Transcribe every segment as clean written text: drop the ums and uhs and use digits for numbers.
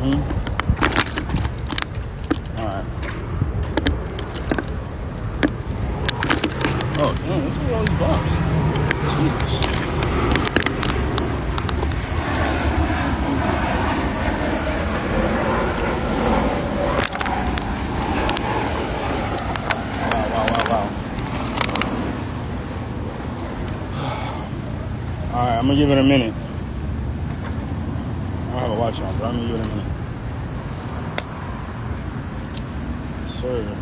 All right. Oh, damn, what's with all these bumps? Jesus. Wow. All right, I'm going to give it a minute. I don't have a watch on, but I'm going to give it a minute. Sir.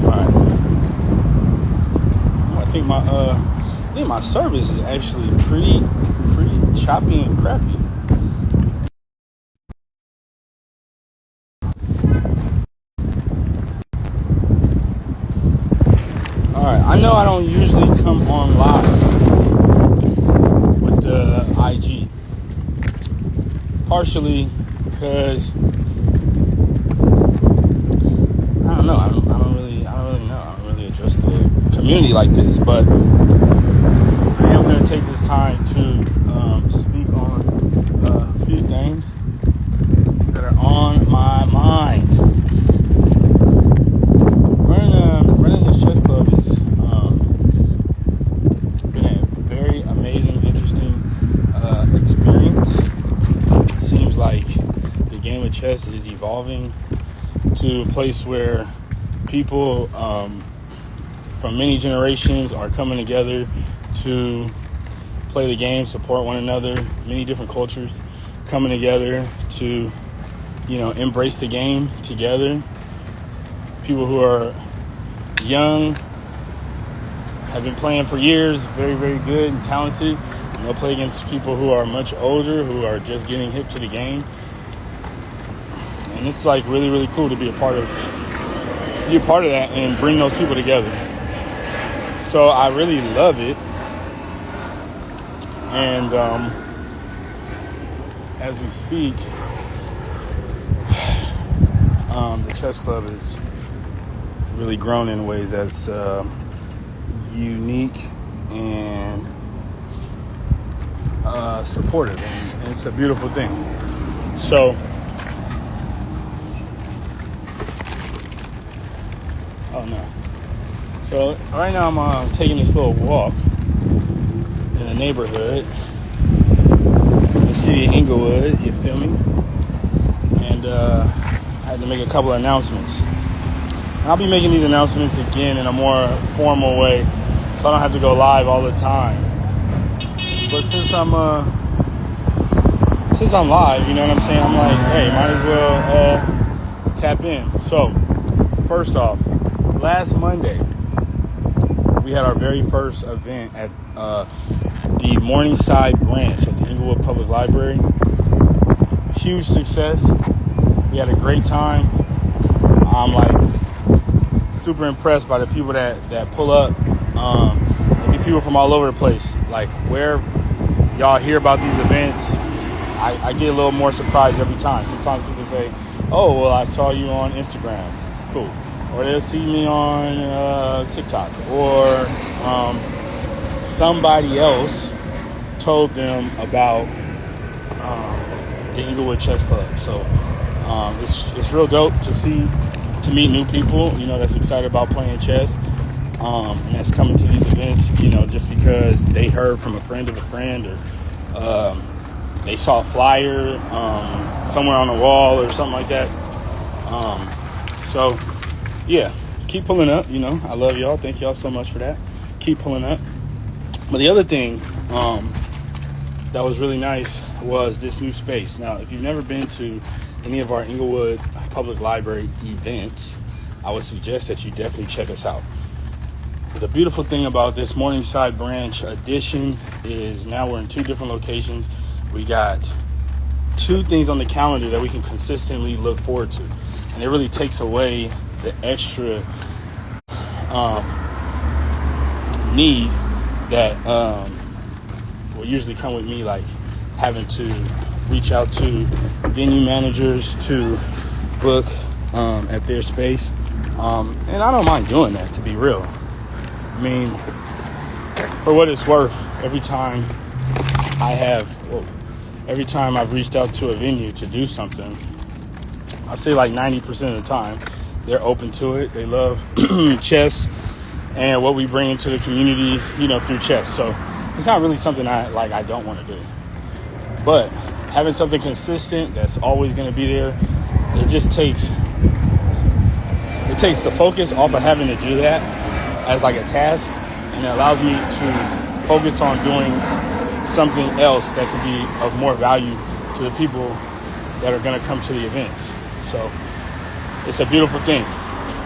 Alright. I think my service is actually pretty choppy and crappy. Alright, I know I don't usually come on live with the IG. Partially because I don't know. I don't really know. I don't really address the community like this, but I am going to take this time to speak on a few things that are on my mind. Running this chess club has been a very amazing, interesting experience. It seems like the game of chess is evolving to a place where people from many generations are coming together to play the game, support one another. Many different cultures coming together to, embrace the game together. People who are young, have been playing for years, very, very good and talented. And they'll play against people who are much older, who are just getting hip to the game. And it's like really, really cool to be a part of that and bring those people together. So I really love it. And as we speak, the chess club is really grown in ways that's unique and supportive, and it's a beautiful thing. So, oh no. So right now I'm taking this little walk in the neighborhood, in the city of Inglewood, you feel me? And I had to make a couple of announcements. And I'll be making these announcements again in a more formal way, so I don't have to go live all the time. But since I'm live, you know what I'm saying? I'm like, hey, might as well tap in. So, first off, last Monday, we had our very first event at the Morningside branch at the Inglewood Public Library. Huge success. We had a great time. I'm like super impressed by the people that pull up. Maybe people from all over the place. Like where y'all hear about these events, I get a little more surprised every time. Sometimes people say, oh, well, I saw you on Instagram. Cool. Or they'll see me on TikTok. Or somebody else told them about the Inglewood Chess Club. So it's real dope to meet new people, that's excited about playing chess. And that's coming to these events, just because they heard from a friend of a friend, or they saw a flyer somewhere on the wall or something like that. So, yeah, keep pulling up. I love y'all. Thank y'all so much for that. Keep pulling up. But the other thing that was really nice was this new space. Now, if you've never been to any of our Inglewood Public Library events, I would suggest that you definitely check us out. The beautiful thing about this Morningside Branch edition is now we're in 2 different locations. We got 2 things on the calendar that we can consistently look forward to. And it really takes away the extra need that will usually come with me, like having to reach out to venue managers to book at their space. And I don't mind doing that, to be real. I mean, for what it's worth, every time every time I've reached out to a venue to do something, I'd say like 90% of the time, they're open to it. They love chess and what we bring into the community, through chess. So it's not really something I don't want to do. But having something consistent that's always going to be there, it takes the focus off of having to do that as like a task, and it allows me to focus on doing something else that could be of more value to the people that are going to come to the events. So it's a beautiful thing.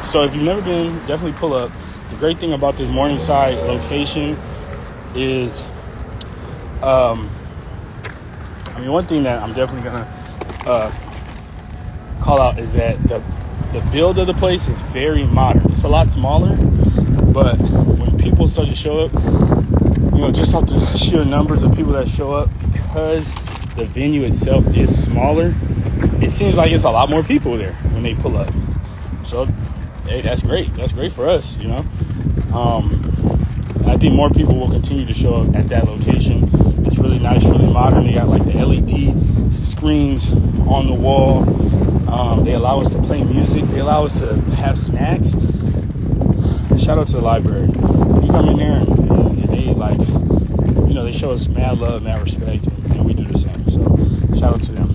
So if you've never been, definitely pull up. The great thing about this Morningside location is, one thing that I'm definitely going to call out is that the build of the place is very modern. It's a lot smaller, but when people start to show up, just off the sheer numbers of people that show up, because the venue itself is smaller, it seems like it's a lot more people there when they pull up. So, hey, that's great. That's great for us, I think more people will continue to show up at that location. It's really nice, really modern. They got like the LED screens on the wall. They allow us to play music. They allow us to have snacks. Shout out to the library. You come in there and they they show us mad love, mad respect, and we do the same. So shout out to them.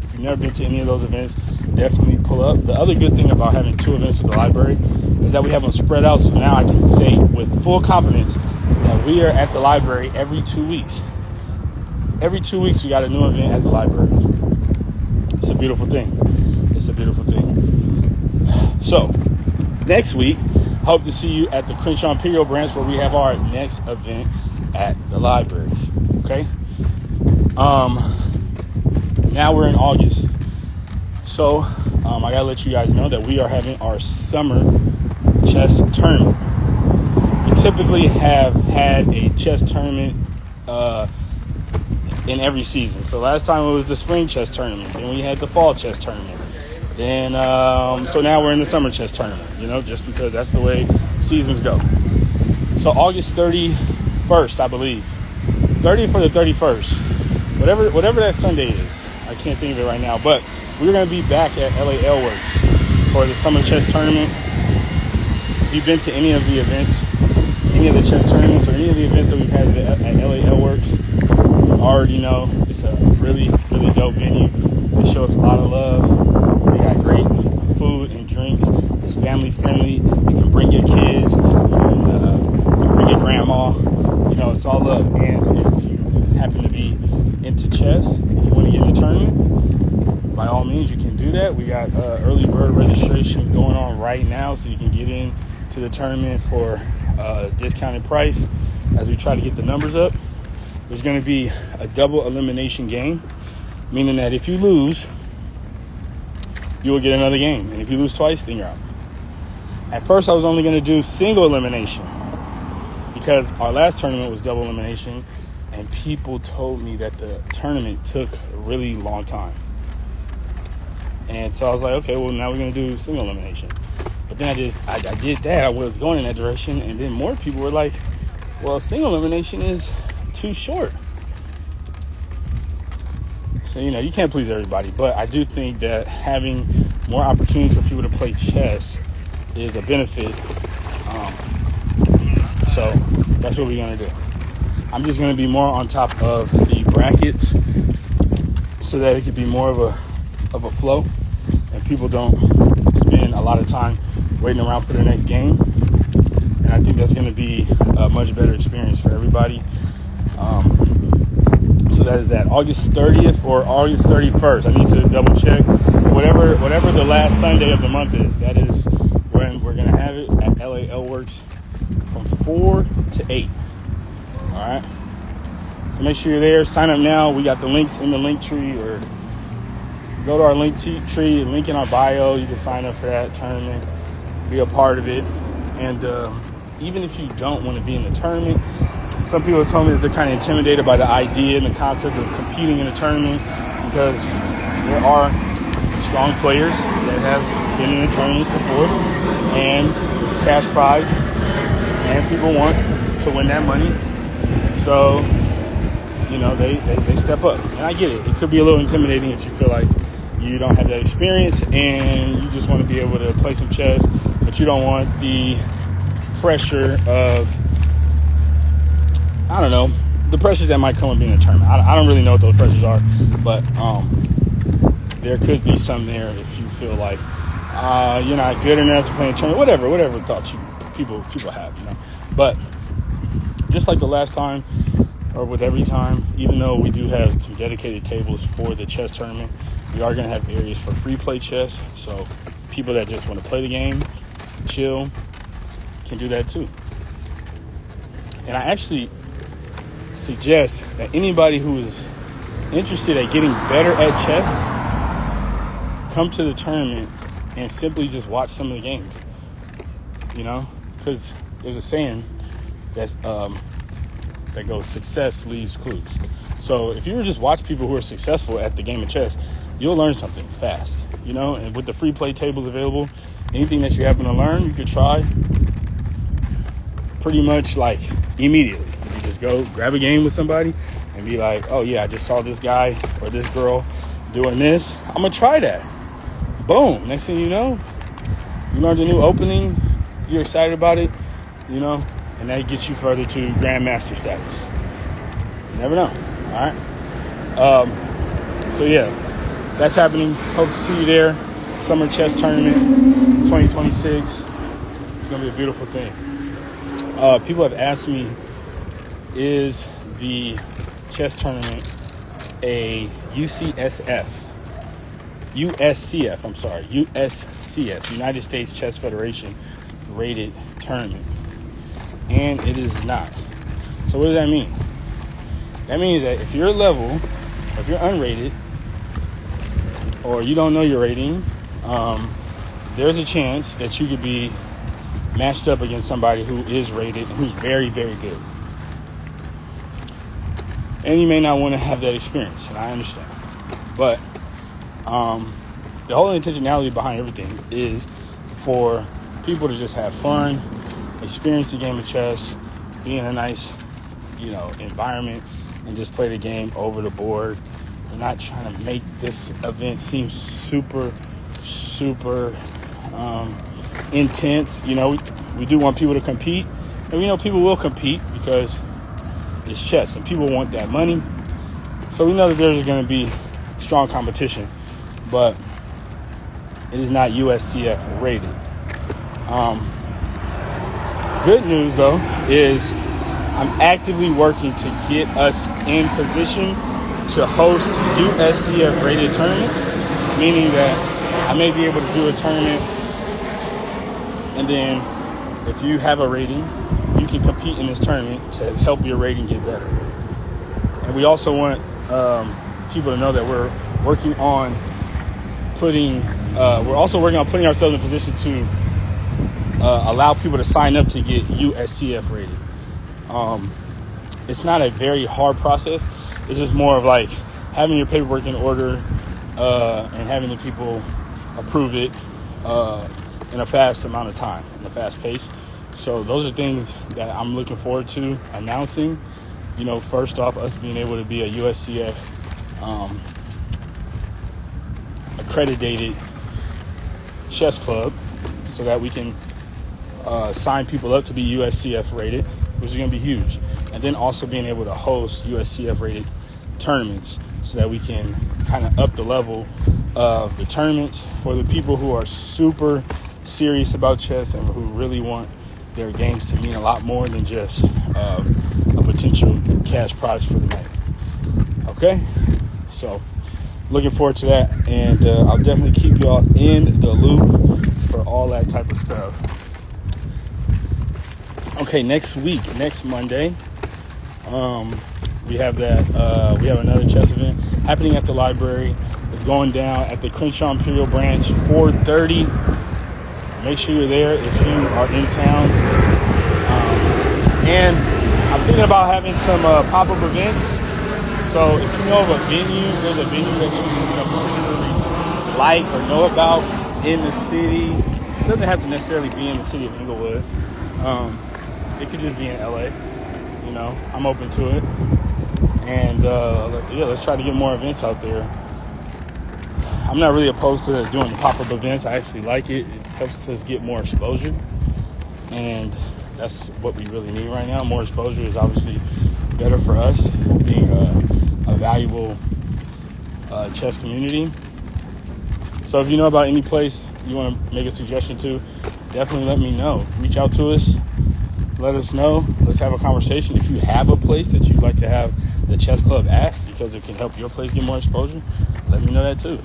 If you've never been to any of those events, definitely pull up. The other good thing about having two events at the library is that we have them spread out. So now I can say with full confidence that we are at the library every 2 weeks. Every 2 weeks we got a new event at the library. It's a beautiful thing. It's a beautiful thing. So next week, hope to see you at the Crenshaw Imperial branch where we have our next event at the library. Okay. Now we're in August. So I gotta let you guys know that we are having our summer chess tournament. We typically have had a chess tournament in every season. So last time it was the spring chess tournament. Then we had the fall chess tournament. Then so now we're in the summer chess tournament, just because that's the way seasons go. So August 31st, I believe. 30th or the 31st. Whatever that Sunday is. I can't think of it right now. But we're going to be back at LA Works for the summer chess tournament. If you've been to any of the events, any of the chess tournaments, or any of the events that we've had at LA Works, you already know it's a really, really dope venue. They show us a lot of love. They got great food and drinks. It's family friendly. You can bring your kids. You can bring your grandma. It's all love. And if you happen to be into chess and you want to get in the tournament, by all means, you can do that. We got early bird registration going on right now, so you can get in to the tournament for a discounted price as we try to get the numbers up. There's going to be a double elimination game, meaning that if you lose, you will get another game. And if you lose twice, then you're out. At first, I was only going to do single elimination because our last tournament was double elimination, and people told me that the tournament took a really long time. And so I was like, okay, well, now we're going to do single elimination. But then I did that. I was going in that direction. And then more people were like, well, single elimination is too short. So, you can't please everybody. But I do think that having more opportunities for people to play chess is a benefit. So that's what we're going to do. I'm just going to be more on top of the brackets so that it could be more of a flow and people don't spend a lot of time waiting around for their next game. And I think that's going to be a much better experience for everybody. So that is that. August 30th or August 31st. I need to double check. Whatever the last Sunday of the month is, that is when we're going to have it at LA Works from 4 to 8. All right. So make sure you're there. Sign up now. We got the links in the link tree, or go to our link tree, link in our bio. You can sign up for that tournament, be a part of it. And even if you don't want to be in the tournament, some people have told me that they're kind of intimidated by the idea and the concept of competing in a tournament, because there are strong players that have been in the tournaments before, and cash prize, and people want to win that money. So they step up. And I get it. It could be a little intimidating if you feel like you don't have that experience and you just want to be able to play some chess, but you don't want the pressure of, I don't know, the pressures that might come with being in a tournament. I don't really know what those pressures are, but there could be some there if you feel like you're not good enough to play in a tournament, whatever thoughts people have, But just like the last time, or with every time, even though we do have some dedicated tables for the chess tournament, we are going to have areas for free play chess. So people that just want to play the game, chill, can do that too. And I actually suggest that anybody who is interested at getting better at chess, come to the tournament and simply just watch some of the games. Because there's a saying that goes, success leaves clues. So if you just watch people who are successful at the game of chess, you'll learn something fast, and with the free play tables available, anything that you happen to learn, you could try pretty much like immediately. You just go grab a game with somebody and be like, oh yeah, I just saw this guy or this girl doing this. I'm going to try that. Boom. Next thing you know, you learned a new opening. You're excited about it, and that gets you further to grandmaster status. You never know. All right. So yeah, that's happening. Hope to see you there. Summer Chess Tournament 2026. It's going to be a beautiful thing. People have asked me, is the chess tournament a USCF, United States Chess Federation rated tournament? And it is not. So what does that mean? That means that if you're level, or if you're unrated, or you don't know your rating, there's a chance that you could be matched up against somebody who is rated, who's very, very good. And you may not want to have that experience, and I understand. But the whole intentionality behind everything is for people to just have fun, experience the game of chess, be in a nice, environment, and just play the game over the board. We're not trying to make this event seem super intense. We do want people to compete, and we know people will compete because it's chess and people want that money. So we know that there's going to be strong competition, but it is not USCF rated. Good news though is I'm actively working to get us in position to host USCF rated tournaments, meaning that I may be able to do a tournament, and then if you have a rating, you can compete in this tournament to help your rating get better. And we also want people to know that we're working on putting ourselves in a position to allow people to sign up to get USCF rated. It's not a very hard process. It's just more of like having your paperwork in order and having the people approve it in a fast amount of time, in a fast pace. So those are things that I'm looking forward to announcing. First off, us being able to be a USCF accredited chess club so that we can sign people up to be USCF rated, which is going to be huge. And then also being able to host USCF rated tournaments so that we can kind of up the level of the tournaments for the people who are super serious about chess and who really want their games to mean a lot more than just a potential cash prize for the night. Okay? So looking forward to that, and I'll definitely keep y'all in the loop for all that type of stuff. Okay, next Monday, we have another chess event happening at the library. It's going down at the Crenshaw Imperial Branch, 4:30. Make sure you're there if you are in town. And I'm thinking about having some pop-up events. So if you know of a venue, there's a venue that you particularly like or know about in the city. It doesn't have to necessarily be in the city of Inglewood. It could just be in LA. I'm open to it. And let's try to get more events out there. I'm not really opposed to doing the pop-up events. I actually like it. It helps us get more exposure, and that's what we really need right now. More exposure is obviously better for us, being a valuable chess community. So if you know about any place you want to make a suggestion to, definitely let me know. Reach out to us. Let us know. Let's have a conversation. If you have a place that you'd like to have the chess club at, because it can help your place get more exposure, let me know that too.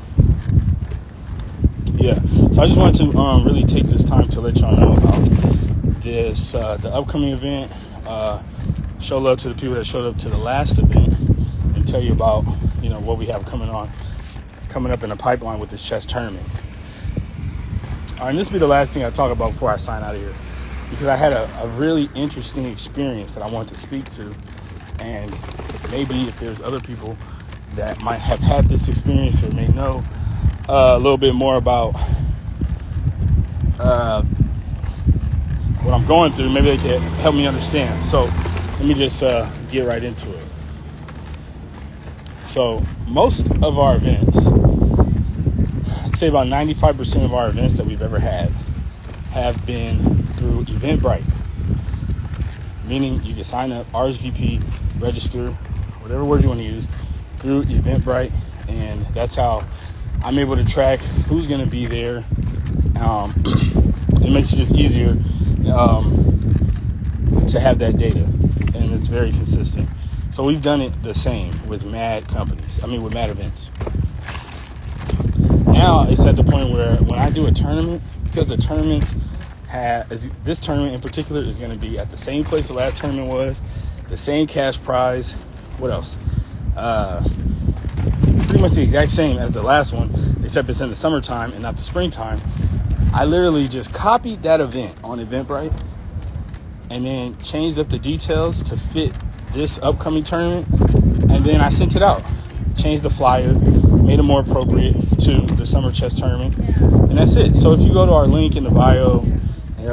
Yeah, so I just wanted to really take this time to let y'all know about this, the upcoming event. Show love to the people that showed up to the last event, and tell you about, what we have coming up in the pipeline with this chess tournament. All right, and this will be the last thing I talk about before I sign out of here, because I had a really interesting experience that I wanted to speak to, and maybe if there's other people that might have had this experience or may know a little bit more about what I'm going through, maybe they can help me understand. So let me just get right into it. So most of our events, I'd say about 95% of our events that we've ever had have been through Eventbrite, meaning you can sign up, RSVP, register, whatever word you want to use, through Eventbrite, and that's how I'm able to track who's going to be there. It makes it just easier to have that data, and it's very consistent. So we've done it the same with mad events. Now it's at the point where when I do a tournament, because the tournaments this tournament in particular is going to be at the same place the last tournament was, the same cash prize. What else? Pretty much the exact same as the last one, except it's in the summertime and not the springtime. I literally just copied that event on Eventbrite and then changed up the details to fit this upcoming tournament, and then I sent it out. Changed the flyer, made it more appropriate to the summer chess tournament, and that's it. So if you go to our link in the bio,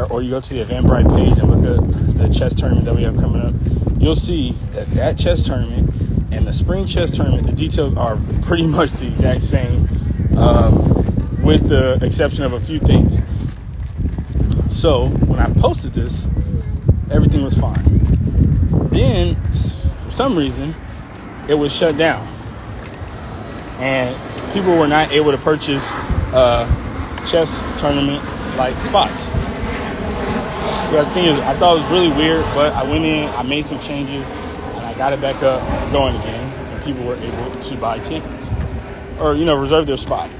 or you go to the Eventbrite page and look at the chess tournament that we have coming up, you'll see that chess tournament and the spring chess tournament, the details are pretty much the exact same, with the exception of a few things. So when I posted this, everything was fine. Then, for some reason, it was shut down, and people were not able to purchase chess tournament like spots. The thing is, I thought it was really weird, but I went in, I made some changes, and I got it back up going again, and people were able to buy tickets or reserve their spot,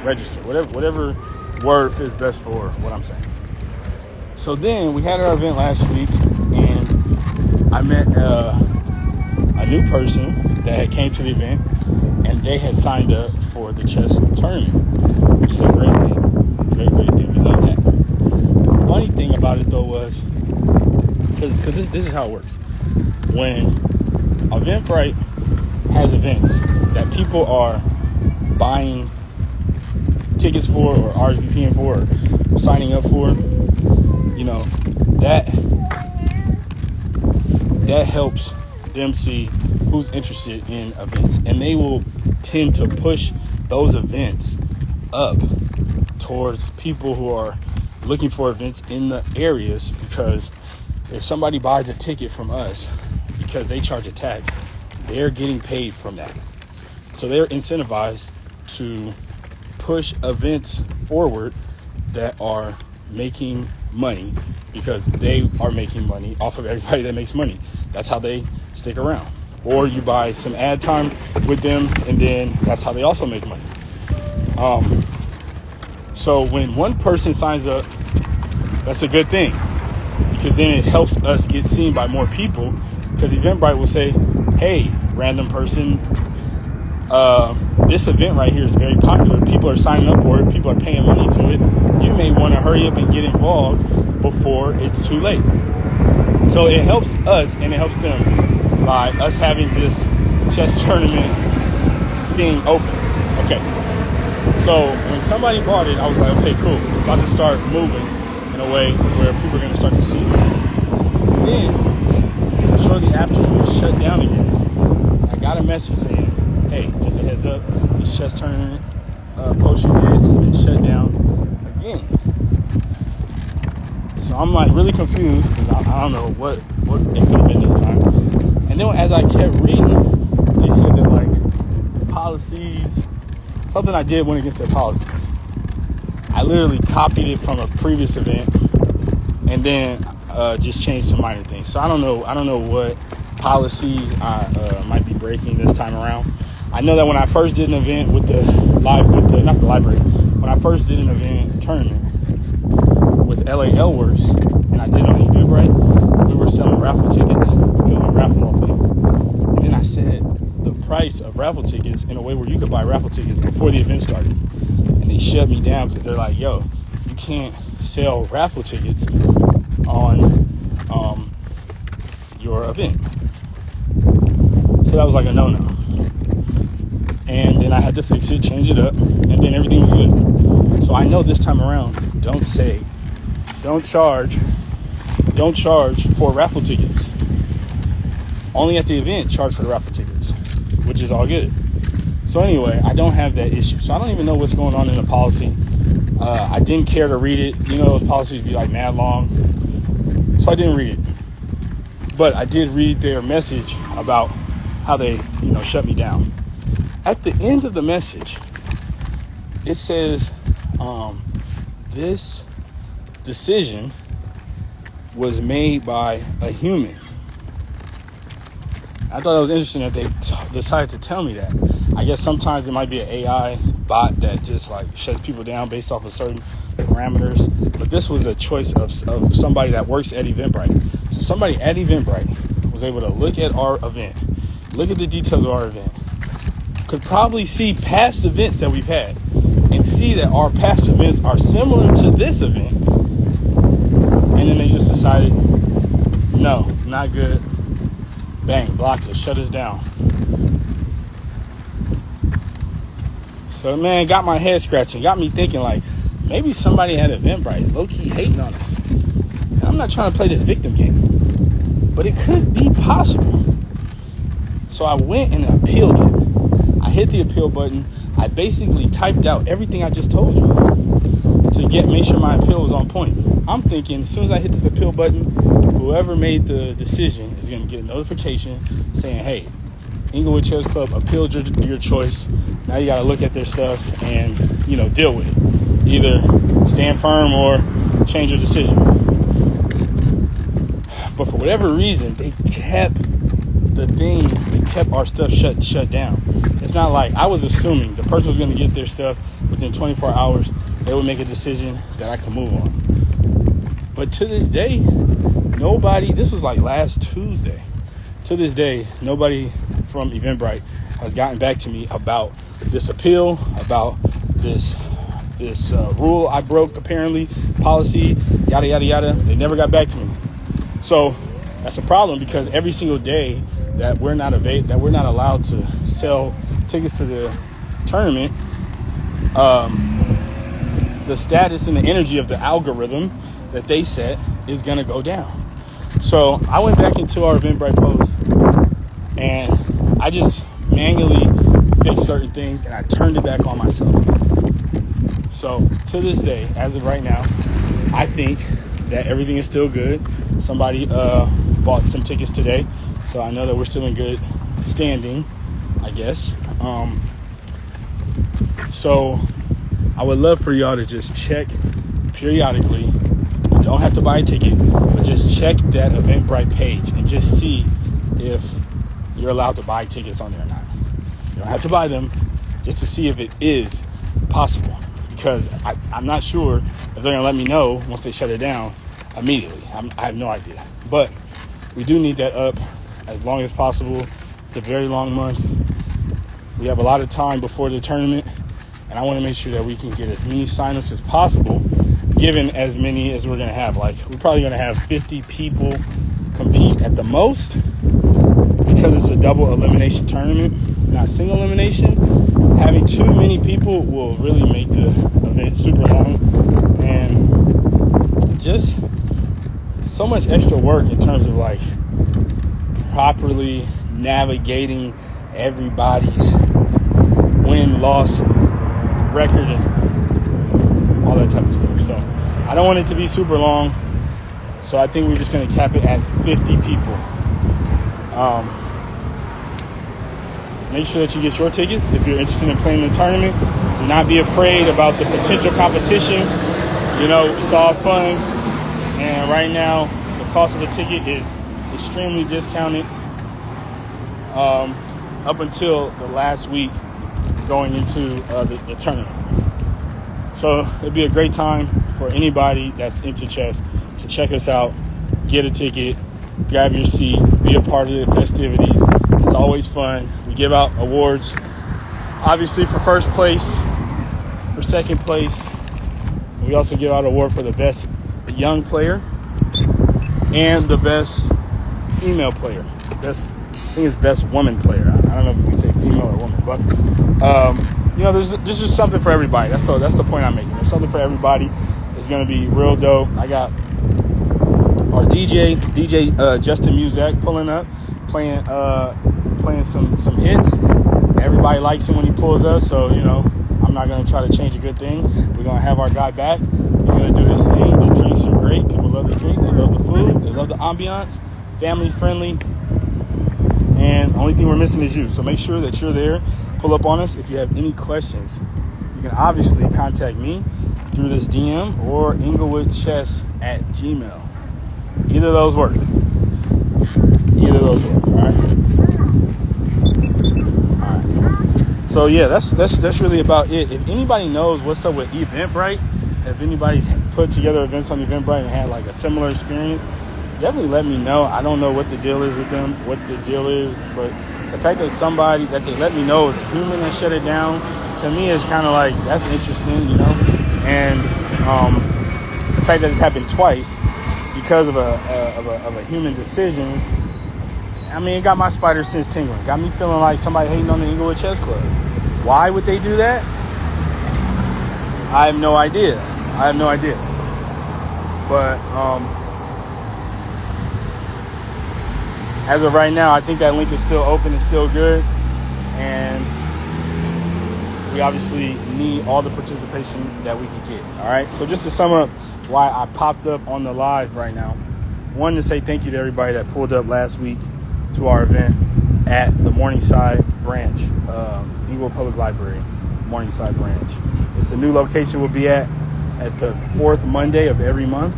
register, whatever word fits best for what I'm saying. So then we had our event last week, and I met a new person that had came to the event, and they had signed up for the chess tournament, which is a great thing. Great thing. We love that. Funny thing about it though was, because this is how it works. When Eventbrite has events that people are buying tickets for, or RSVPing for, or signing up for, that helps them see who's interested in events, and they will tend to push those events up towards people who are looking for events in the areas, because if somebody buys a ticket from us because they charge a tax, they're getting paid from that. So they're incentivized to push events forward that are making money, because they are making money off of everybody that makes money. That's how they stick around. Or you buy some ad time with them, and then that's how they also make money. So when one person signs up, that's a good thing, because then it helps us get seen by more people, because Eventbrite will say, hey, random person, this event right here is very popular. People are signing up for it. People are paying money to it. You may want to hurry up and get involved before it's too late. So it helps us and it helps them by us having this chess tournament thing open. Okay. So when somebody bought it, I was like, okay, cool. It's about to start moving in a way where people are going to start to see it. Then, shortly after, it was shut down again. I got a message saying, hey, just a heads up, this chess tournament potion has been shut down again. So I'm like really confused because I don't know what it could have been this time. And then as I kept reading, they said that like policies, something I did went against their policies. I literally copied it from a previous event and then just changed some minor things. So I don't know what policies I might be breaking this time around. I know that when I first did an event with not the library, when I first did an event tournament with LA Works, and I did it on Eventbrite, we were selling raffle tickets because we raffle off things. And then I set the price of raffle tickets in a way where you could buy raffle tickets before the event started. And they shut me down because they're like, yo, you can't sell raffle tickets on your event. So that was like a no-no. And then I had to fix it, change it up, and then everything was good. So I know this time around, don't charge for raffle tickets. Only at the event, charge for the raffle tickets, which is all good. So anyway, I don't have that issue. So I don't even know what's going on in the policy. I didn't care to read it. You know, those policies be like mad long. So I didn't read it. But I did read their message about how they, shut me down. At the end of the message, it says, this decision was made by a human. I thought it was interesting that they decided to tell me that. I guess sometimes it might be an AI bot that just like shuts people down based off of certain parameters. But this was a choice of somebody that works at Eventbrite. So somebody at Eventbrite was able to look at our event, look at the details of our event, could probably see past events that we've had and see that our past events are similar to this event. And then they just decided, no, not good. Bang, blocked us, shut us down. So man, got my head scratching, got me thinking like, maybe somebody at Eventbrite low-key hating on us. And I'm not trying to play this victim game, but it could be possible. So I went and appealed it. I hit the appeal button. I basically typed out everything I just told you to make sure my appeal was on point. I'm thinking as soon as I hit this appeal button, whoever made the decision is going to get a notification saying, hey, Inglewood Chess Club appealed your choice. Now you got to look at their stuff and, deal with it. Either stand firm or change your decision. But for whatever reason, they kept our stuff shut down. It's not like I was assuming the person was going to get their stuff within 24 hours. They would make a decision that I could move on. But to this day, nobody, this was like last Tuesday. To this day, nobody from Eventbrite has gotten back to me about this appeal, about this rule I broke, apparently, policy, yada, yada, yada. They never got back to me. So that's a problem because every single day that we're not allowed to sell tickets to the tournament, the status and the energy of the algorithm that they set is going to go down. So I went back into our Eventbrite post and I just manually fixed certain things and I turned it back on myself. So to this day, as of right now, I think that everything is still good. Somebody bought some tickets today, so I know that we're still in good standing, I guess. So I would love for y'all to just check periodically. You don't have to buy a ticket, but just check that Eventbrite page and just see if you're allowed to buy tickets on there or not. You don't have to buy them, just to see if it is possible. Because I'm not sure if they're going to let me know once they shut it down immediately. I have no idea. But we do need that up as long as possible. It's a very long month. We have a lot of time before the tournament. And I want to make sure that we can get as many signups as possible, given as many as we're going to have. Like, we're probably going to have 50 people compete at the most because it's a double elimination tournament, not single elimination. Having too many people will really make the event super long and just so much extra work in terms of like properly navigating everybody's win-loss record and all that type of stuff. So I don't want it to be super long. So I think we're just going to cap it at 50 people. Make sure that you get your tickets if you're interested in playing in the tournament. Do not be afraid about the potential competition. You know, it's all fun. And right now, the cost of a ticket is extremely discounted up until the last week going into the tournament. So it'd be a great time for anybody that's into chess to check us out, get a ticket, grab your seat, be a part of the festivities. It's always fun. We give out awards, obviously for first place, for second place. We also give out an award for the best young player and the best female player. I think it's best woman player. I don't know if we say female or woman, but you know, there's just something for everybody. That's the point I'm making. There's something for everybody. It's gonna be real dope. I got our DJ Justin Muzak pulling up, playing some hits. Everybody likes him when he pulls up, so you know I'm not gonna try to change a good thing. We're gonna have our guy back. He's gonna do his thing. The drinks are great. People love the drinks. They love the food. They love the ambiance. Family friendly. And the only thing we're missing is you. So make sure that you're there. Pull up on us. If you have any questions, you can obviously contact me through this DM or inglewoodchess@gmail.com. Either of those work. All right. So yeah, that's really about it. If anybody knows what's up with Eventbrite, if anybody's put together events on Eventbrite and had like a similar experience, definitely let me know. I don't know what the deal is with them, but the fact that they let me know is a human that shut it down, to me is kind of like, that's interesting, you know. And the fact that it's happened twice because of a human decision, I mean, it got my spider sense tingling. Got me feeling like somebody hating on the Inglewood Chess Club. Why would they do that? I have no idea. But as of right now, I think that link is still open and still good. And we obviously need all the participation that we can get. All right. So just to sum up why I popped up on the live right now, one, to say thank you to everybody that pulled up last week to our event at the Morningside branch, Inglewood Public Library, Morningside branch. It's the new location we'll be at the fourth Monday of every month.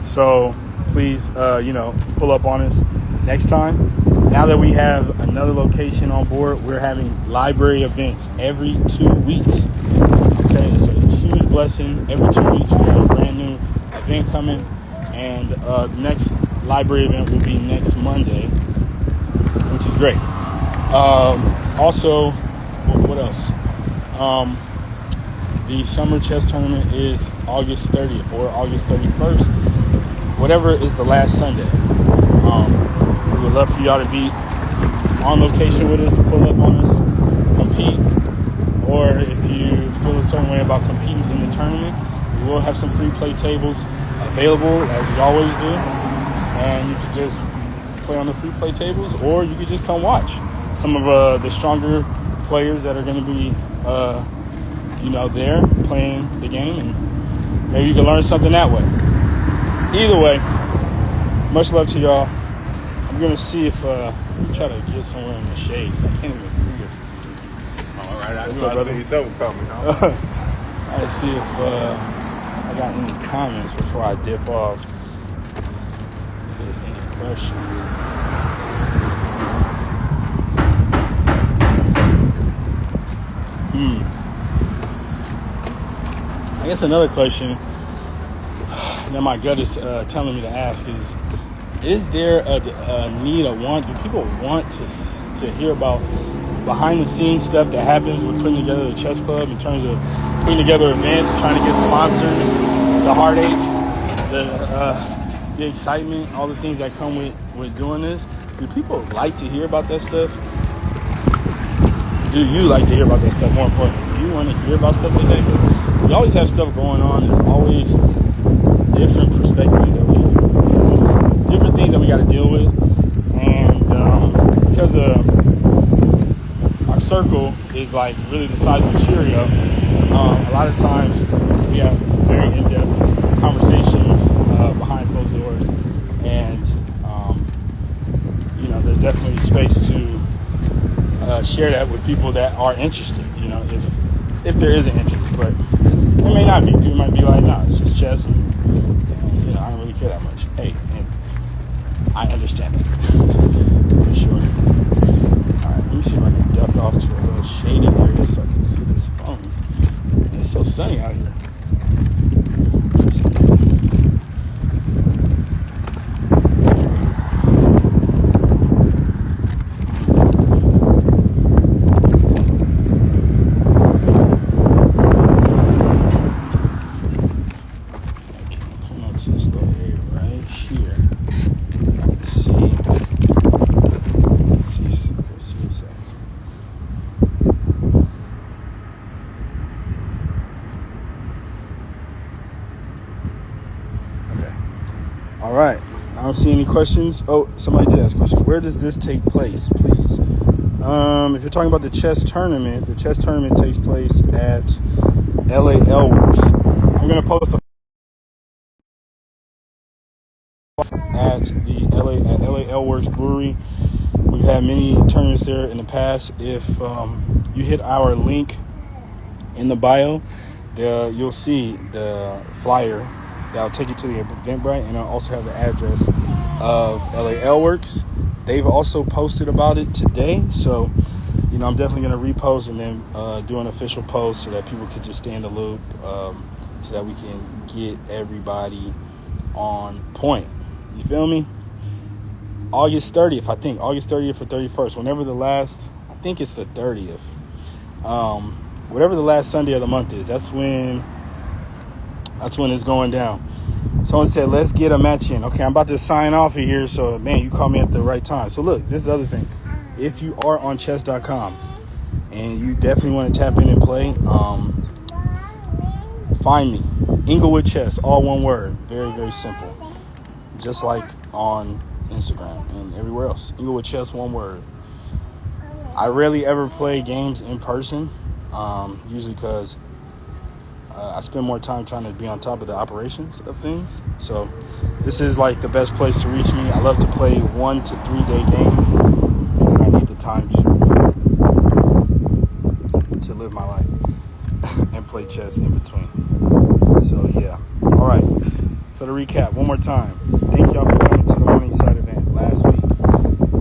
So please, pull up on us next time. Now that we have another location on board, we're having library events every 2 weeks. Okay, it's a huge blessing. Every 2 weeks we have a brand new event coming, and the next library event will be next Monday, which is great. Also, what else? The summer chess tournament is August 30th or August 31st, whatever is the last Sunday. We would love for y'all to be on location with us, pull up on us, compete. Or if you feel a certain way about competing in the tournament, we will have some free play tables available, as we always do. And you can just play on the free play tables, or you can just come watch some of the stronger players that are going to be, there playing the game, and maybe you can learn something that way. Either way, much love to y'all. I'm going to see if, let me try to get somewhere in the shade. I can't even see it. All right, I knew I see something coming. I to see if I got any comments before I dip off. If there's any questions. I guess another question that my gut is telling me to ask is there a need, a want? Do people want to hear about behind the scenes stuff that happens with putting together the chess club, in terms of putting together events, trying to get sponsors, the heartache, the excitement, all the things that come with doing this? Do people like to hear about that stuff? Do you like to hear about that stuff? More importantly, do you want to hear about stuff like that? Because we always have stuff going on. There's always different perspectives different things that we got to deal with, and because of circle is like really the size of a Cheerio. A lot of times we have very in-depth conversations behind closed doors, and there's definitely space to share that with people that are interested. If there is an interest, but it may not be. People might be like, "Nah, it's just chess, and I don't really care that much." Hey, and I understand that for sure. All right, let me see if I can duck off to a little shady area so I can see this phone. It's so sunny out here. All right. I don't see any questions. Oh, somebody did ask a question. Where does this take place, please? If you're talking about the chess tournament takes place at LA Elworks. I'm going to post at LA Elworks Brewery. We've had many tournaments there in the past. If you hit our link in the bio, you'll see the flyer that'll take you to the Eventbrite, and I'll also have the address of LA Elworks. They've also posted about it today, so I'm definitely going to repost and then do an official post so that people could just stay in the loop, so that we can get everybody on point. You feel me? August 30th, I think. August 30th or 31st. Whenever I think it's the 30th. Whatever the last Sunday of the month is, that's when it's going down. Someone said, let's get a match in. Okay, I'm about to sign off of here, so, man, you called me at the right time. So, look, this is the other thing. If you are on chess.com and you definitely want to tap in and play, find me. Inglewood Chess, all one word. Very, very simple. Just like on Instagram and everywhere else. Inglewood Chess, one word. I rarely ever play games in person, usually because I spend more time trying to be on top of the operations of things. So this is like the best place to reach me. I love to play 1 to 3 day games, and I need the time to live my life and play chess in between. So yeah. All right. So to recap one more time, thank y'all for coming to the Morningside event last week.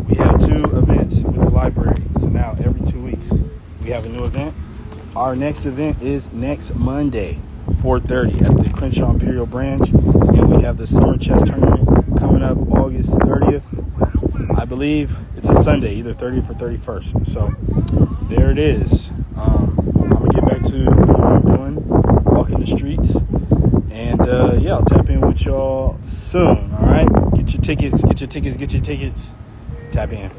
We had 2 events with the library, so now every 2 weeks we have a new event. Our next event is next Monday, 4:30 at the Crenshaw Imperial Branch. And we have the Summer Chess Tournament coming up August 30th. I believe it's a Sunday, either 30th or 31st. So there it is. I'm going to get back to what I'm doing, walking the streets. And, I'll tap in with y'all soon, all right? Get your tickets. Tap in.